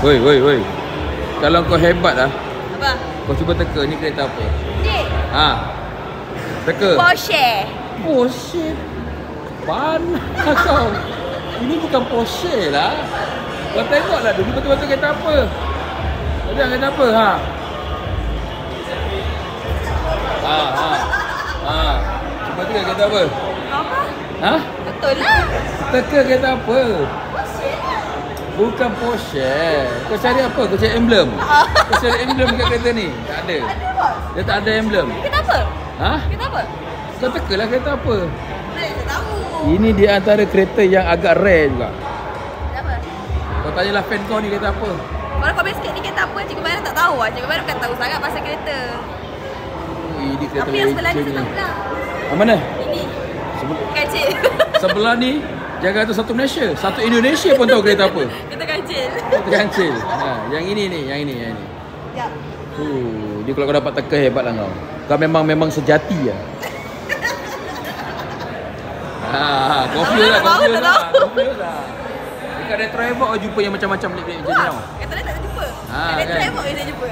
Woi, woi, woi. Kalau kau hebat lah, Apa? kau cuba teka ni kereta apa? Ni. Ha. Teka. Porsche. Porsche. Panas kau. Ini bukan Porsche lah. Kau tengoklah dulu betul-betul kereta apa. Ada kereta apa? Ha. Ha. Cuba teka kereta apa? Apa? Ha? Betul lah. Teka kereta apa? Porsche lah. Bukan Porsche. Kau cari apa? Kau cari emblem. Kau cari emblem kat kereta ni. Tak ada. Ada bos. Dia tak ada emblem. Kereta apa? Ha? Kereta apa? Kau tekalah kereta apa? Saya tahu. Ini di antara kereta yang agak rare juga. Kereta apa? Kau tanyalah fan kau ni kereta apa? Kalau kau best ni kereta apa? Cikgu Baru tak tahu lah. Cikgu Baru kan tahu sangat pasal kereta. Ini kereta Tapi yang sebelah ni legend saya ni. tak bilang. Mana? Ini. Sebelah, Kecil. sebelah ni jaga tu satu Malaysia. Satu Indonesia pun tahu kereta apa. Kereta kecil. Kereta kancil. Ha, yang ini ni, yang ini. Ya. Dia kalau kau dapat teka hebat lah kau. Kau memang sejati lah. Confuse lah. Confuse lah. Dekat Retro Evoque kau jumpa yang macam-macam pelik-pelik macam ni tau. Kata dia tak jumpa. Ha, Ada kan? travel je saya jumpa.